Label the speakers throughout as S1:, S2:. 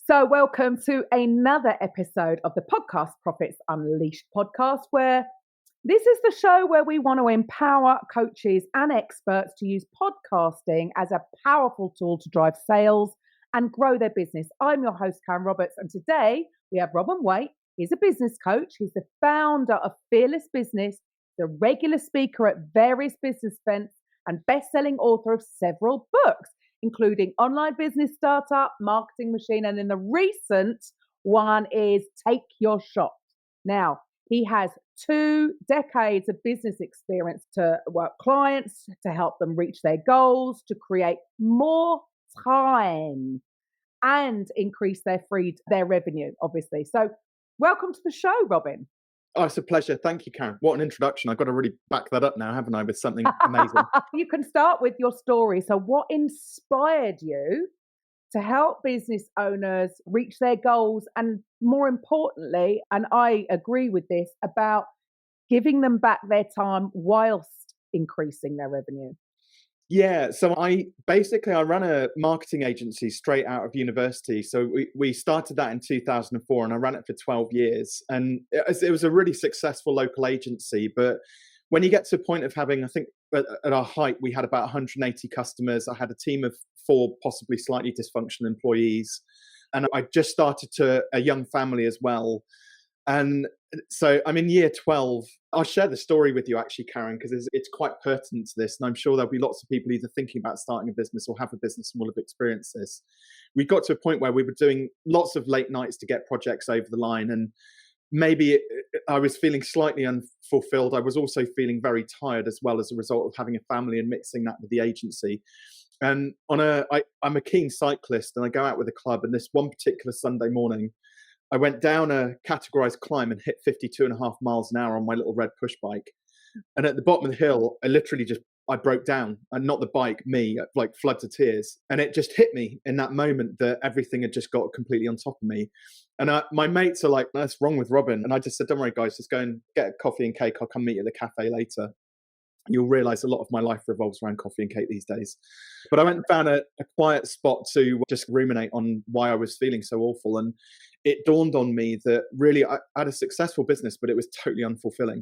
S1: So, welcome to another episode of the Podcast Profits Unleashed podcast, where this is the show where we want to empower coaches and experts to use podcasting as a powerful tool to drive sales and grow their business. I'm your host, Karen Roberts, and today we have Robin Waite. He's a business coach. He's the founder of Fearless Business, the regular speaker at various business events, and best-selling author of several books, including Online Business Startup, Marketing Machine, and then the recent one is Take Your Shot. Now, he has 2 decades of business experience to work clients, to help them reach their goals, to create more time and increase their revenue, obviously. So welcome to the show, Robin.
S2: Oh, it's a pleasure. Thank you, Karen. What an introduction. I've got to really back that up now, haven't I, with something amazing.
S1: You can start with your story. So what inspired you to help business owners reach their goals? And more importantly, and I agree with this, about giving them back their time whilst increasing their revenue.
S2: Yeah, so I ran a marketing agency straight out of university. So we started that in 2004 and I ran it for 12 years. And it was a really successful local agency. But when you get to a point of having, I think at our height, we had about 180 customers. I had a team of 4 possibly slightly dysfunctional employees. And I just started a young family as well. And so I'm in year 12. I'll share the story with you actually, Karen, because it's quite pertinent to this. And I'm sure there'll be lots of people either thinking about starting a business or have a business and will have experienced this. We got to a point where we were doing lots of late nights to get projects over the line. And maybe I was feeling slightly unfulfilled. I was also feeling very tired as well as a result of having a family and mixing that with the agency. And I'm a keen cyclist and I go out with a club. And this one particular Sunday morning, I went down a categorized climb and hit 52.5 miles an hour on my little red push bike. And at the bottom of the hill, I broke down, and not the bike, me, like floods of tears. And it just hit me in that moment that everything had just got completely on top of me. And my mates are like, "What's wrong with Robin?" And I just said, "Don't worry, guys, just go and get a coffee and cake. I'll come meet you at the cafe later." You'll realize a lot of my life revolves around coffee and cake these days. But I went and found a quiet spot to just ruminate on why I was feeling so awful. And it dawned on me that really I had a successful business, but it was totally unfulfilling.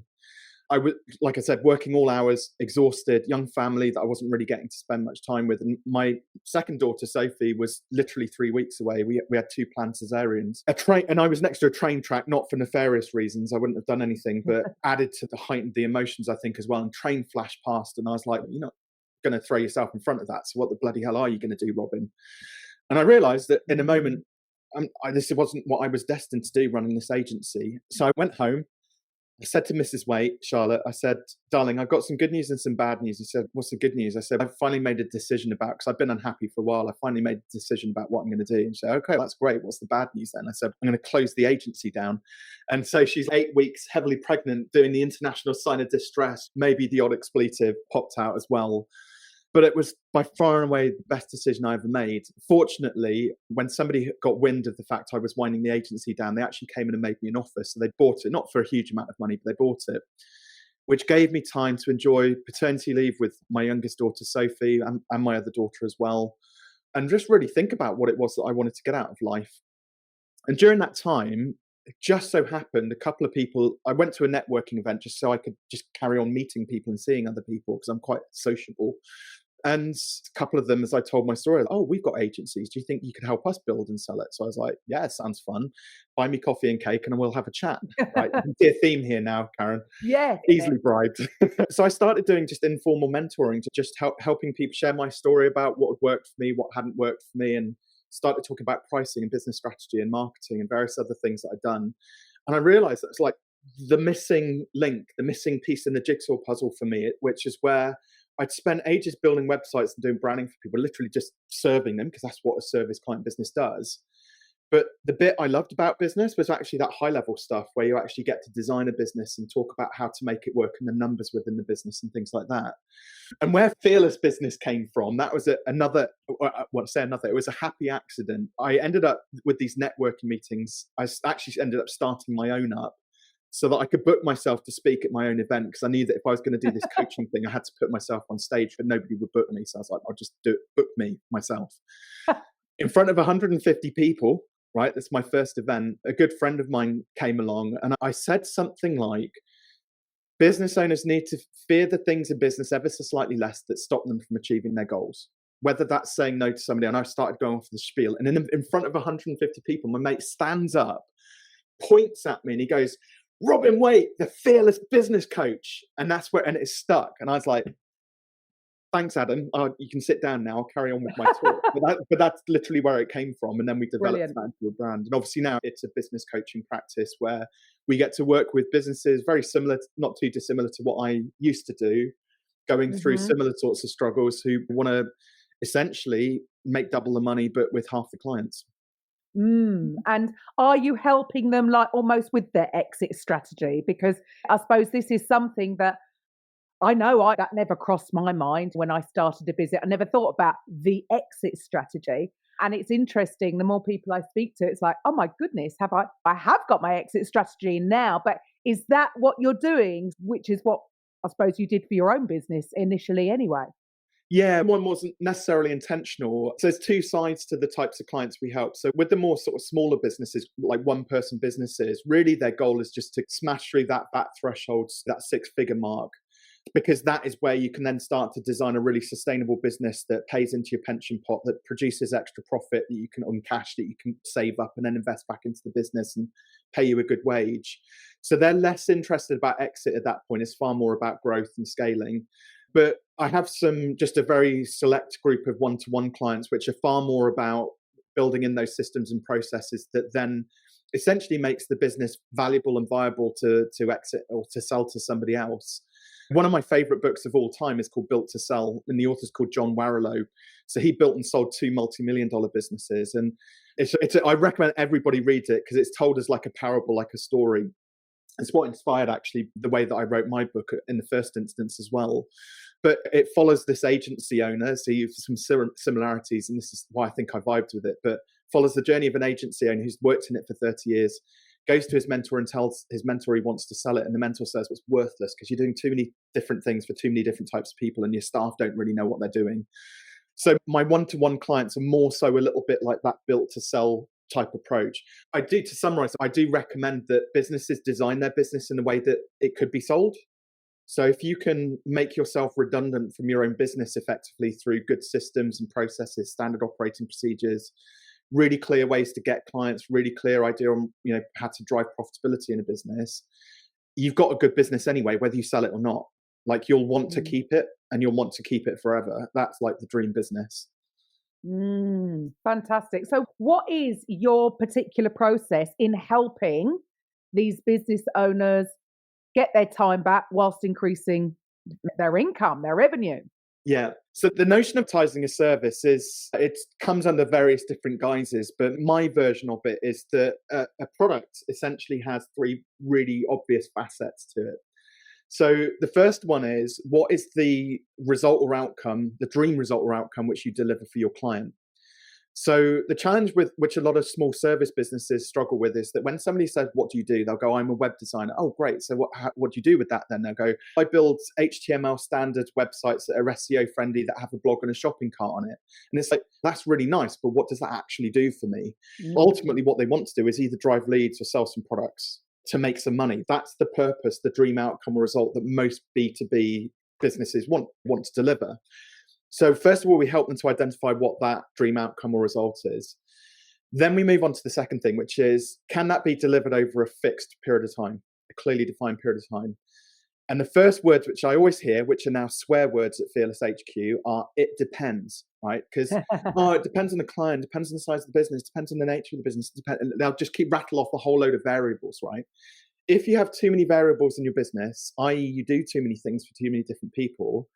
S2: I was, like I said, working all hours, exhausted, young family that I wasn't really getting to spend much time with. And my second daughter, Sophie, was literally 3 weeks away. We had 2 planned cesareans. And I was next to a train track, not for nefarious reasons. I wouldn't have done anything, but added to the heightened the emotions, I think, as well. And train flashed past, and I was like, "You're not going to throw yourself in front of that. So what the bloody hell are you going to do, Robin?" And I realized that in a moment, this wasn't what I was destined to do, running this agency. So I went home. I said to Mrs. Waite, Charlotte, I said, "Darling, I've got some good news and some bad news." He said, "What's the good news?" I said, "I've finally made a decision because I've been unhappy for a while. I finally made a decision about what I'm going to do." And she said, "Okay, that's great. What's the bad news then?" I said, "I'm going to close the agency down." And so she's 8 weeks, heavily pregnant, doing the international sign of distress. Maybe the odd expletive popped out as well. But it was by far and away the best decision I ever made. Fortunately, when somebody got wind of the fact I was winding the agency down, they actually came in and made me an offer. So they bought it, not for a huge amount of money, but they bought it, which gave me time to enjoy paternity leave with my youngest daughter, Sophie, and my other daughter as well, and just really think about what it was that I wanted to get out of life. And during that time, it just so happened a couple of people, I went to a networking event just so I could just carry on meeting people and seeing other people because I'm quite sociable. And a couple of them, as I told my story, "Oh, we've got agencies. Do you think you could help us build and sell it?" So I was like, "Yeah, sounds fun. Buy me coffee and cake and we'll have a chat." Right? You can see a theme here now, Karen.
S1: Yeah.
S2: Easily bribed. So I started doing just informal mentoring to just helping people share my story about what had worked for me, what hadn't worked for me, and started talking about pricing and business strategy and marketing and various other things that I'd done. And I realized that it's like the missing link, the missing piece in the jigsaw puzzle for me, which is where I'd spent ages building websites and doing branding for people, literally just serving them, because that's what a service client business does. But the bit I loved about business was actually that high level stuff where you actually get to design a business and talk about how to make it work and the numbers within the business and things like that. And where Fearless Business came from, that was it was a happy accident. I ended up with these networking meetings. I actually ended up starting my own up so that I could book myself to speak at my own event, because I knew that if I was going to do this coaching thing, I had to put myself on stage, but nobody would book me. So I was like, I'll just book me myself in front of 150 people. right? That's my first event. A good friend of mine came along and I said something like, business owners need to fear the things in business ever so slightly less that stop them from achieving their goals. Whether that's saying no to somebody, and I started going off the spiel, and in front of 150 people, my mate stands up, points at me, and he goes, "Robin Waite, the fearless business coach," and and it stuck. And I was like, "Thanks, Adam. You can sit down now. I'll carry on with my talk." But that's literally where it came from, and then we developed
S1: Brilliant.
S2: that into a brand. And obviously now it's a business coaching practice where we get to work with businesses very similar, not too dissimilar to what I used to do, going through similar sorts of struggles, who want to essentially make double the money but with half the clients.
S1: And are you helping them like almost with their exit strategy? Because I suppose this is something that I know that never crossed my mind when I started a business. I never thought about the exit strategy. And it's interesting, the more people I speak to, it's like, oh my goodness, I have got my exit strategy now, but is that what you're doing? Which is what I suppose you did for your own business initially anyway.
S2: Yeah, one wasn't necessarily intentional. So there's two sides to the types of clients we help. So with the more sort of smaller businesses, like one person businesses, really their goal is just to smash through that threshold, that 6-figure mark, because that is where you can then start to design a really sustainable business that pays into your pension pot, that produces extra profit that you can uncash, that you can save up and then invest back into the business and pay you a good wage. So they're less interested about exit at that point. It's far more about growth and scaling. But I have just a very select group of one-to-one clients, which are far more about building in those systems and processes that then essentially makes the business valuable and viable to exit or to sell to somebody else. One of my favorite books of all time is called Built to Sell, and the author's called John Warrillow. So he built and sold 2 multi-million-dollar businesses. And I recommend everybody reads it because it's told as like a parable, like a story. It's what inspired actually the way that I wrote my book in the first instance as well. But it follows this agency owner. So you have some similarities, and this is why I think I vibed with it, but follows the journey of an agency owner who's worked in it for 30 years, goes to his mentor and tells his mentor he wants to sell it. And the mentor says, it's worthless because you're doing too many different things for too many different types of people and your staff don't really know what they're doing. So my one-to-one clients are more so a little bit like that built to sell type approach. To summarize, I do recommend that businesses design their business in a way that it could be sold. So if you can make yourself redundant from your own business effectively through good systems and processes, standard operating procedures, really clear ways to get clients, really clear idea on how to drive profitability in a business, you've got a good business anyway, whether you sell it or not. Like you'll want to keep it and you'll want to keep it forever. That's like the dream business.
S1: Fantastic. So what is your particular process in helping these business owners get their time back whilst increasing their income, their revenue?
S2: Yeah. So the notion of monetizing a service it comes under various different guises, but my version of it is that a product essentially has 3 really obvious facets to it. So the first one is, what is the result or outcome, the dream result or outcome which you deliver for your client? So the challenge with which a lot of small service businesses struggle with is that when somebody says, what do you do? They'll go, I'm a web designer. Oh, great. So what do you do with that then? They'll go, I build HTML standard websites that are SEO friendly, that have a blog and a shopping cart on it. And it's like, that's really nice, but what does that actually do for me? Ultimately, what they want to do is either drive leads or sell some products to make some money. That's the purpose, the dream outcome or result that most B2B businesses want to deliver. So first of all, we help them to identify what that dream outcome or result is. Then we move on to the second thing, which is, can that be delivered over a fixed period of time, a clearly defined period of time? And the first words which I always hear, which are now swear words at Fearless HQ, are "it depends," right? Because it depends on the client, depends on the size of the business, depends on the nature of the business, and they'll just keep rattle off a whole load of variables, right? If you have too many variables in your business, i.e. you do too many things for too many different people,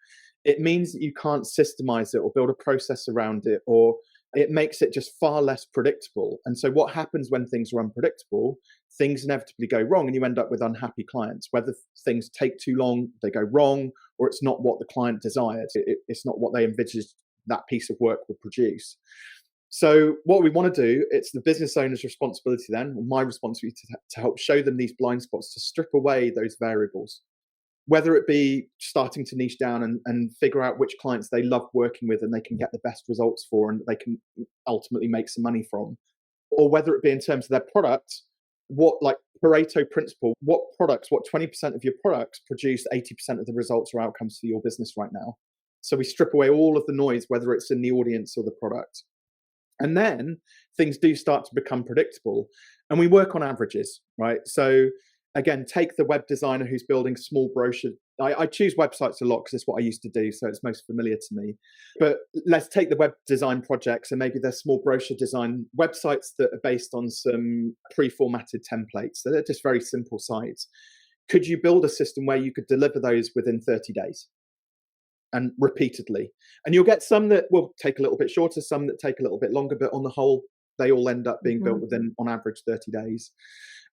S2: it means that you can't systemize it or build a process around it, or it makes it just far less predictable. And so what happens when things are unpredictable, things inevitably go wrong and you end up with unhappy clients. Whether things take too long, they go wrong, or it's not what the client desired. It's not what they envisaged that piece of work would produce. So what we want to do, it's the business owner's responsibility then, or my responsibility to help show them these blind spots, to strip away those variables. Whether it be starting to niche down and figure out which clients they love working with and they can get the best results for and they can ultimately make some money from, or whether it be in terms of their product, what, like Pareto principle, what 20% of your products produce 80% of the results or outcomes for your business right now. So we strip away all of the noise, whether it's in the audience or the product. And then things do start to become predictable, and we work on averages, right? So again, take the web designer who's building small brochure. I choose websites a lot because it's what I used to do, so it's most familiar to me. But let's take the web design projects, and maybe they're small brochure design websites that are based on some pre-formatted templates. So they're just very simple sites. Could you build a system where you could deliver those within 30 days? And repeatedly, and you'll get some that will take a little bit shorter, some that take a little bit longer, but on the whole they all end up being built within, on average, 30 days.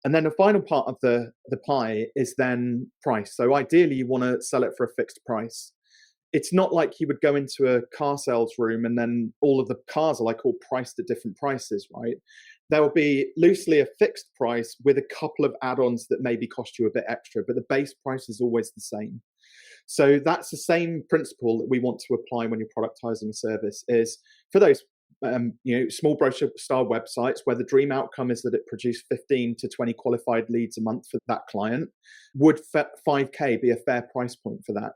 S2: And then the final part of the pie is then price. So ideally you want to sell it for a fixed price. It's not like you would go into a car sales room and then all of the cars are like all priced at different prices, right? There will be loosely a fixed price with a couple of add-ons that maybe cost you a bit extra, but the base price is always the same. So that's the same principle that we want to apply when you're productizing a service, is for those small brochure style websites where the dream outcome is that it produce 15 to 20 qualified leads a month for that client. Would 5K be a fair price point for that?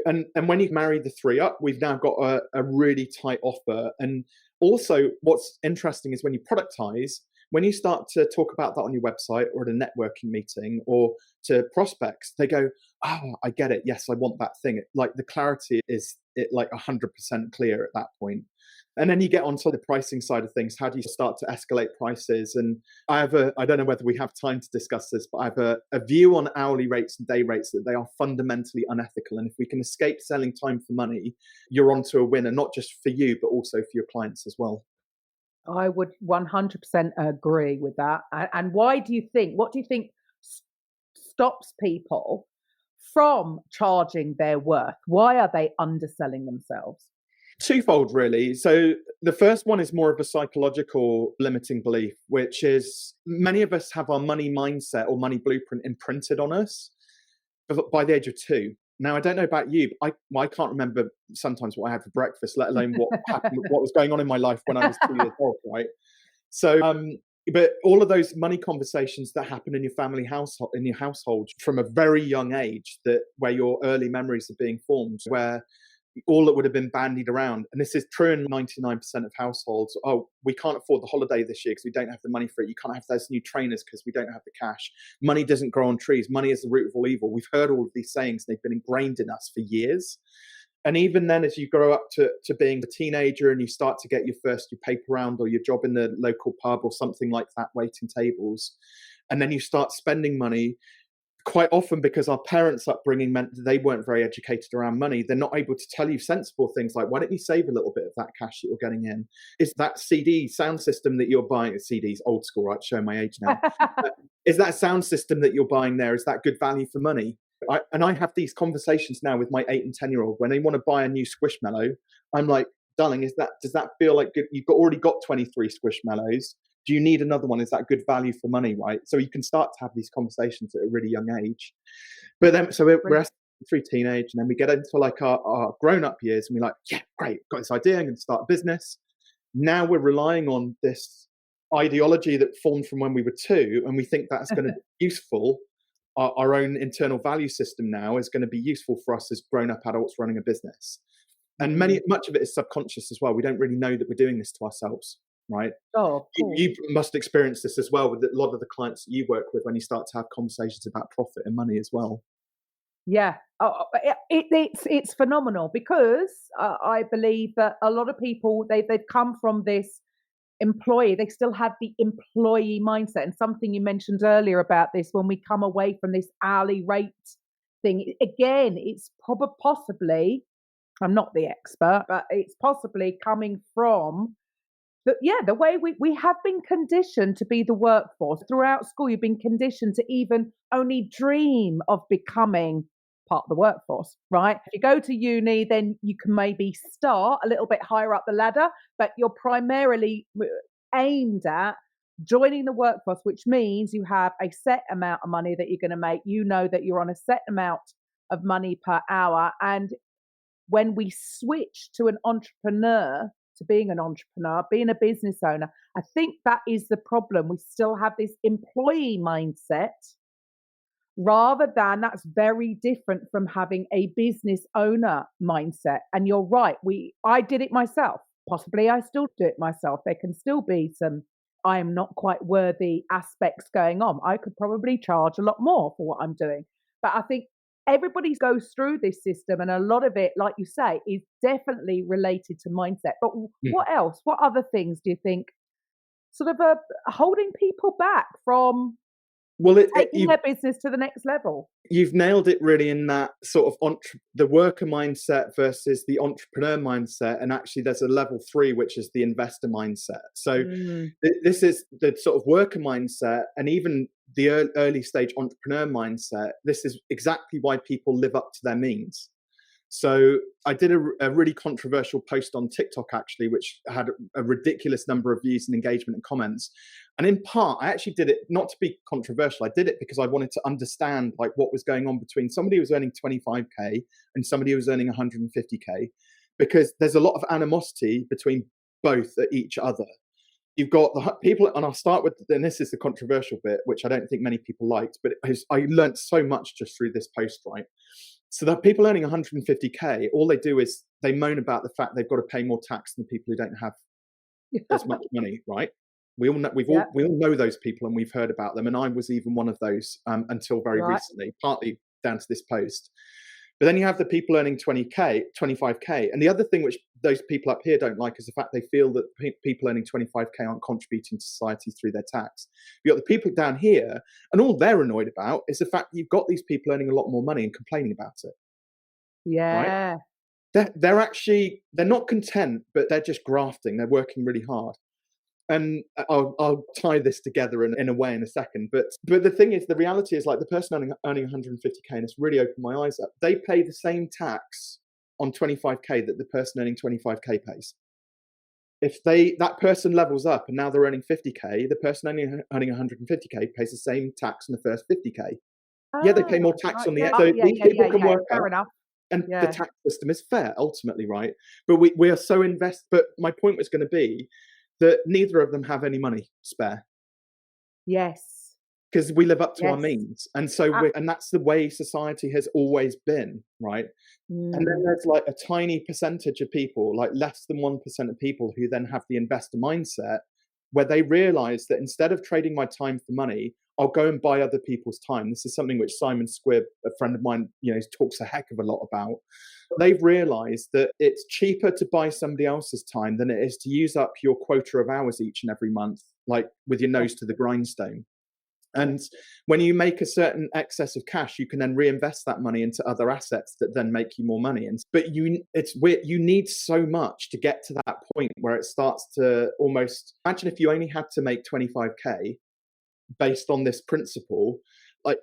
S2: And when you marry the three up, we've now got a really tight offer. And also what's interesting is when you productize, when you start to talk about that on your website or at a networking meeting or to prospects, they go, oh, I get it. Yes, I want that thing. Like the clarity is like 100% clear at that point. And then you get onto the pricing side of things. How do you start to escalate prices? And I don't know whether we have time to discuss this, but I have a view on hourly rates and day rates that they are fundamentally unethical. And if we can escape selling time for money, you're onto a winner, not just for you, but also for your clients as well.
S1: I would 100% agree with that. And why do you think, what do you think stops people from charging their worth? Why are they underselling themselves?
S2: Twofold, really. So the first one is more of a psychological limiting belief, which is many of us have our money mindset or money blueprint imprinted on us by the age of 2. Now, I don't know about you, but I can't remember sometimes what I had for breakfast, let alone what happened, what was going on in my life when I was 2 years old, right? So, but all of those money conversations that happen in your family household, in your household from a very young age, where your early memories are being formed, where all that would have been bandied around, and this is true in 99% of households. Oh, we can't afford the holiday this year because we don't have the money for it. You can't have those new trainers because we don't have the cash. Money doesn't grow on trees. Money is the root of all evil. We've heard all of these sayings. They've been ingrained in us for years. And even then, as you grow up to being a teenager and you start to get your paper round or your job in the local pub or something like that, waiting tables, and then you start spending money, quite often because our parents' upbringing meant that they weren't very educated around money, they're not able to tell you sensible things like, why don't you save a little bit of that cash that you're getting in? Is that CD sound system that you're buying, CDs, old school, right? Showing my age now. Is that sound system that you're buying there, is that good value for money? I have these conversations now with my 8 and 10-year-old. When they want to buy a new Squishmallow, I'm like, darling, does that feel like good? You've already got 23 Squishmallows. Do you need another one? Is that good value for money, right? So you can start to have these conversations at a really young age. But then, so we're through teenage, and then we get into like our grown-up years, and we're like, yeah, great, got this idea, I'm going to start a business. Now we're relying on this ideology that formed from when we were 2, and we think that's going to be useful. Our own internal value system now is going to be useful for us as grown-up adults running a business. And much of it is subconscious as well. We don't really know that we're doing this to ourselves. Right.
S1: Oh, cool.
S2: You must experience this as well with a lot of the clients that you work with when you start to have conversations about profit and money as well.
S1: Yeah, it's phenomenal because I believe that a lot of people they've come from this employee. They still have the employee mindset, and something you mentioned earlier about this, when we come away from this hourly rate thing, again, it's possibly, I'm not the expert, but it's possibly coming from the way we have been conditioned to be the workforce. Throughout school, you've been conditioned to even only dream of becoming part of the workforce, right? If you go to uni, then you can maybe start a little bit higher up the ladder, but you're primarily aimed at joining the workforce, which means you have a set amount of money that you're going to make. You know that you're on a set amount of money per hour. And when we switch to an entrepreneur to being an entrepreneur, being a business owner. I think that is the problem. We still have this employee mindset rather than that's very different from having a business owner mindset. And you're right, I did it myself. Possibly I still do it myself. There can still be some I am not quite worthy aspects going on. I could probably charge a lot more for what I'm doing. But I think everybody goes through this system, and a lot of it, like you say, is definitely related to mindset. But what else? What other things do you think sort of are holding people back from taking their business to the next level?
S2: You've nailed it really in that sort of the worker mindset versus the entrepreneur mindset. And actually there's a level 3, which is the investor mindset. So this is the sort of worker mindset, and even the early stage entrepreneur mindset. This is exactly why people live up to their means. So I did a really controversial post on TikTok, actually, which had a ridiculous number of views and engagement and comments. And in part, I actually did it not to be controversial. I did it because I wanted to understand like what was going on between somebody who was earning 25K and somebody who was earning 150K, because there's a lot of animosity between both at each other. You've got the people, and I'll start with, and this is the controversial bit, which I don't think many people liked, but I learned so much just through this post, right? So the people earning 150K, all they do is they moan about the fact they've got to pay more tax than the people who don't have as much money, right? We all know those people, and we've heard about them. And I was even one of those until very recently, partly down to this post. But then you have the people earning 20K, 25K. And the other thing which those people up here don't like is the fact they feel that people earning 25K aren't contributing to society through their tax. You've got the people down here, and all they're annoyed about is the fact that you've got these people earning a lot more money and complaining about it.
S1: Yeah.
S2: Right? They're not content, but they're just grafting. They're working really hard. And I'll tie this together in a way in a second. But the thing is, the reality is, like, the person earning 150K, and it's really opened my eyes up, they pay the same tax on 25K that the person earning 25K pays. If that person levels up and now they're earning 50K, the person earning 150K pays the same tax on the first 50K. Yeah, they pay more tax on the end. So these people can work out. Enough. And the tax system is fair, ultimately, right? But we are so invested. But my point was going to be that neither of them have any money spare.
S1: Yes.
S2: Because we live up to our means. And so and that's the way society has always been, right? And then there's like a tiny percentage of people, like less than 1% of people, who then have the investor mindset, where they realize that instead of trading my time for money, I'll go and buy other people's time. This is something which Simon Squibb, a friend of mine, talks a heck of a lot about. They've realized that it's cheaper to buy somebody else's time than it is to use up your quota of hours each and every month, like with your nose to the grindstone. And when you make a certain excess of cash, you can then reinvest that money into other assets that then make you more money. But you need so much to get to that point where it starts to almost, imagine if you only had to make 25K based on this principle, like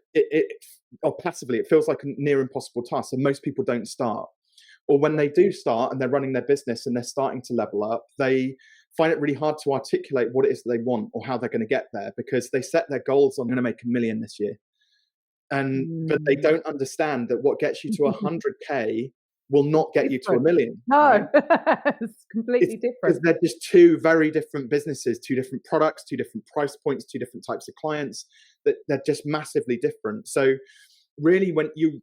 S2: or passively, it feels like a near impossible task. So most people don't start. Or when they do start and they're running their business and they're starting to level up, they find it really hard to articulate what it is that they want or how they're going to get there, because they set their goals, I'm going to make $1 million this year. But they don't understand that what gets you to 100K will not get you to $1 million.
S1: No, right? It's completely different.
S2: Because they're just two very different businesses, two different products, two different price points, two different types of clients, that they're just massively different. So really, when you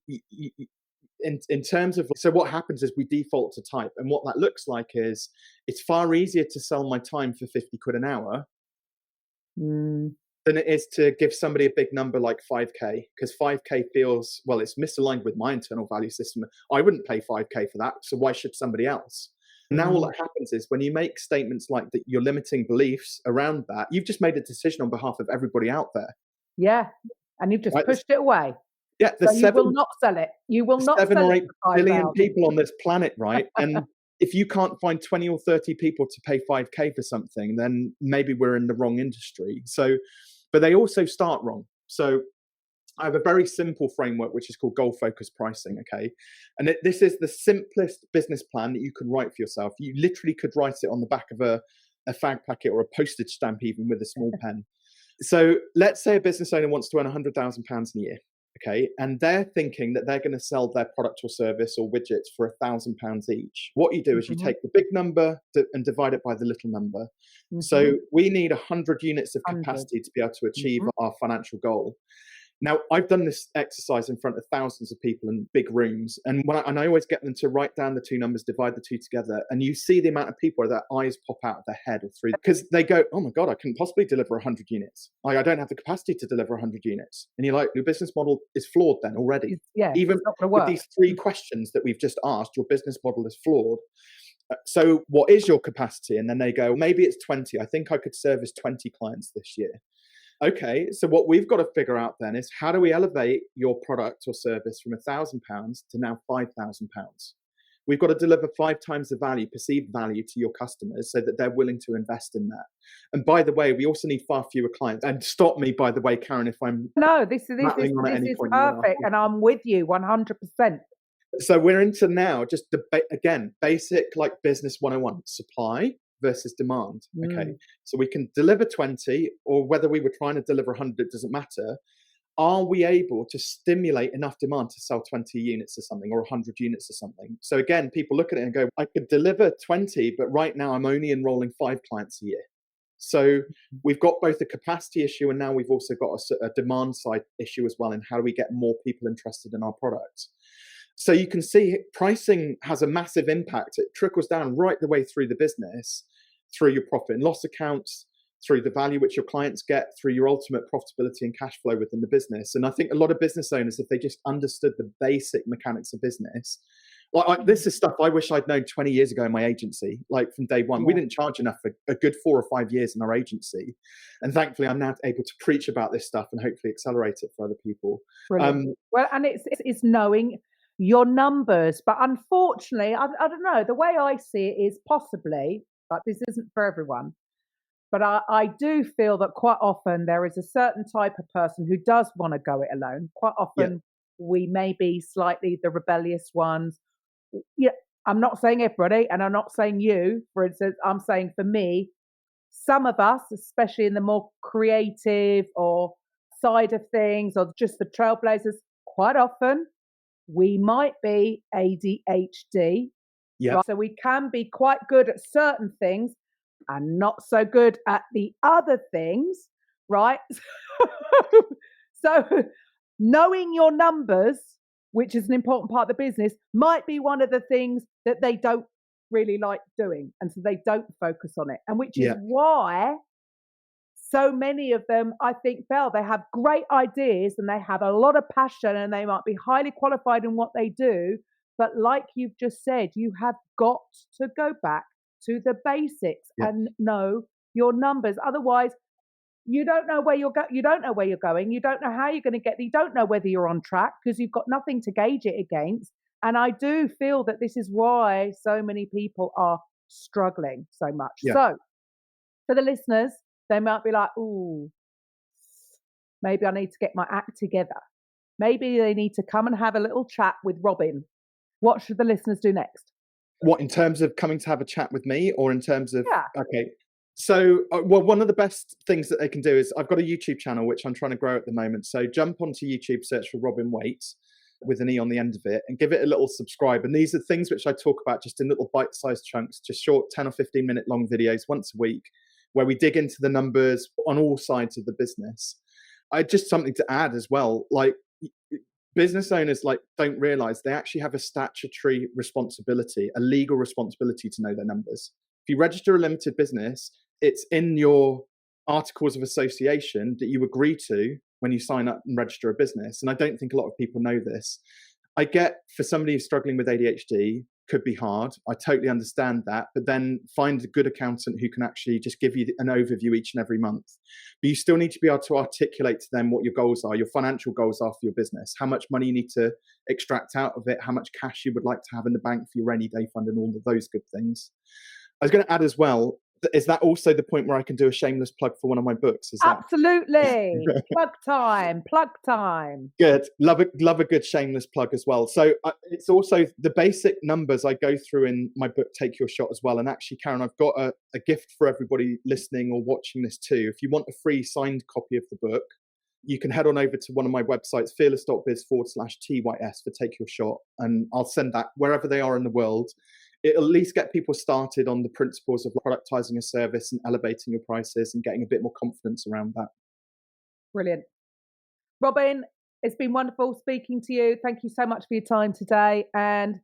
S2: in terms of, so what happens is we default to type, and what that looks like is it's far easier to sell my time for 50 quid an hour than it is to give somebody a big number like 5K, because 5K feels, well, it's misaligned with my internal value system. I wouldn't pay 5K for that, so why should somebody else? Now all that happens is when you make statements like that, you're limiting beliefs around that, you've just made a decision on behalf of everybody out there.
S1: Yeah, and you've just pushed it away.
S2: Yeah,
S1: you will not sell it. You will not sell it.
S2: 7 or 8 billion people on this planet, right? And if you can't find 20 or 30 people to pay 5K for something, then maybe we're in the wrong industry. So, but they also start wrong. So I have a very simple framework, which is called goal-focused pricing, okay? And this is the simplest business plan that you can write for yourself. You literally could write it on the back of a fag packet or a postage stamp, even with a small pen. So let's say a business owner wants to earn £100,000 a year. Okay, and they're thinking that they're going to sell their product or service or widgets for £1,000 each. What you do is you
S1: Mm-hmm.
S2: take the big number and divide it by the little number.
S1: Mm-hmm.
S2: So we need 100 units of
S1: 100.
S2: capacity to be able to achieve
S1: Mm-hmm.
S2: our financial goal. Now, I've done this exercise in front of thousands of people in big rooms, and I always get them to write down the two numbers, divide the two together, and you see the amount of people where their eyes pop out of their head or through, because they go, oh my God, I couldn't possibly deliver 100 units. I don't have the capacity to deliver 100 units. And you're like, your business model is flawed then already.
S1: Yeah,
S2: Even
S1: it's not going to
S2: with
S1: work.
S2: these three questions that we've just asked, your business model is flawed. So what is your capacity? And then they go, maybe it's 20. I think I could service 20 clients this year. Okay, so what we've got to figure out then is, how do we elevate your product or service from £1,000 to now £5,000? We've got to deliver 5 times the value, perceived value, to your customers so that they're willing to invest in that. And by the way, we also need far fewer clients. And stop me, by the way, Karen, if I'm
S1: This is
S2: point
S1: perfect, and I'm with you 100%.
S2: So we're into now just again, basic like business 101, supply versus demand. Okay, so we can deliver 20, or whether we were trying to deliver 100, it doesn't matter. Are we able to stimulate enough demand to sell 20 units or something, or 100 units or something? So again, people look at it and go, I could deliver 20, but right now I'm only enrolling 5 clients a year. So we've got both a capacity issue, and now we've also got a demand side issue as well, in how do we get more people interested in our products. So you can see pricing has a massive impact. It trickles down right the way through the business, through your profit and loss accounts, through the value which your clients get, through your ultimate profitability and cash flow within the business. And I think a lot of business owners, if they just understood the basic mechanics of business, this is stuff I wish I'd known 20 years ago in my agency, like from day one. We didn't charge enough for a good 4 or 5 years in our agency. And thankfully, I'm now able to preach about this stuff and hopefully accelerate it for other people.
S1: Well, and it's knowing your numbers. But unfortunately, I don't know, the way I see it is possibly, but this isn't for everyone, but I do feel that quite often there is a certain type of person who does want to go it alone. Quite often we may be slightly the rebellious ones. Yeah, I'm not saying everybody, and I'm not saying you, for instance. I'm saying for me, some of us, especially in the more creative or side of things, or just the trailblazers, quite often we might be ADHD.
S2: Yeah.
S1: Right? So we can be quite good at certain things and not so good at the other things, right? So knowing your numbers, which is an important part of the business, might be one of the things that they don't really like doing. And so they don't focus on it. And which is why so many of them, I think, fail. They have great ideas and they have a lot of passion and they might be highly qualified in what they do. But like you've just said, you have got to go back to the basics and know your numbers. Otherwise, you don't know where you don't know where you're going. You don't know how you're going to get there. You don't know whether you're on track because you've got nothing to gauge it against. And I do feel that this is why so many people are struggling so much. So for the listeners, they might be like, ooh, maybe I need to get my act together. Maybe they need to come and have a little chat with Robin. What should the listeners do next?
S2: What, in terms of coming to have a chat with me, or in terms of, okay. So, well, one of the best things that they can do is, I've got a YouTube channel, which I'm trying to grow at the moment. So jump onto YouTube, search for Robin Waite with an E on the end of it, and give it a little subscribe. And these are things which I talk about just in little bite-sized chunks, just short 10 or 15 minute long videos once a week, where we dig into the numbers on all sides of the business. Just something to add as well, like business owners don't realize they actually have a statutory responsibility, a legal responsibility to know their numbers. If you register a limited business, it's in your articles of association that you agree to when you sign up and register a business. And I don't think a lot of people know this. I get, for somebody who's struggling with ADHD, could be hard. I totally understand that. But then find a good accountant who can actually just give you an overview each and every month. But you still need to be able to articulate to them what your goals are, your financial goals are for your business, how much money you need to extract out of it, how much cash you would like to have in the bank for your rainy day fund, and all of those good things. I was going to add as well, is that also the point where I can do a shameless plug for one of my books?
S1: Absolutely. Plug time.
S2: Good. Love a good shameless plug as well. So it's also the basic numbers I go through in my book, Take Your Shot, as well. And actually, Karen, I've got a gift for everybody listening or watching this too. If you want a free signed copy of the book, you can head on over to one of my websites, fearless.biz/TYS for Take Your Shot. And I'll send that wherever they are in the world. It'll at least get people started on the principles of productizing a service and elevating your prices and getting a bit more confidence around that.
S1: Brilliant. Robin, it's been wonderful speaking to you. Thank you so much for your time today. And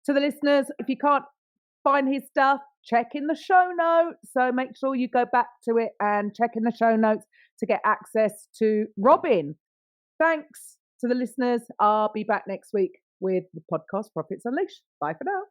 S1: to the listeners, if you can't find his stuff, check in the show notes. So make sure you go back to it and check in the show notes to get access to Robin. Thanks to the listeners. I'll be back next week with the podcast Profits Unleashed. Bye for now.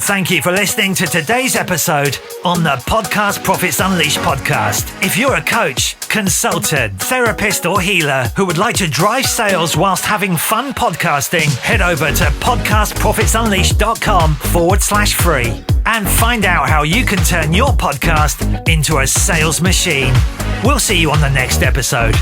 S3: Thank you for listening to today's episode on the Podcast Profits Unleashed podcast. If you're a coach, consultant, therapist, or healer who would like to drive sales whilst having fun podcasting, head over to podcastprofitsunleashed.com/free and find out how you can turn your podcast into a sales machine. We'll see you on the next episode.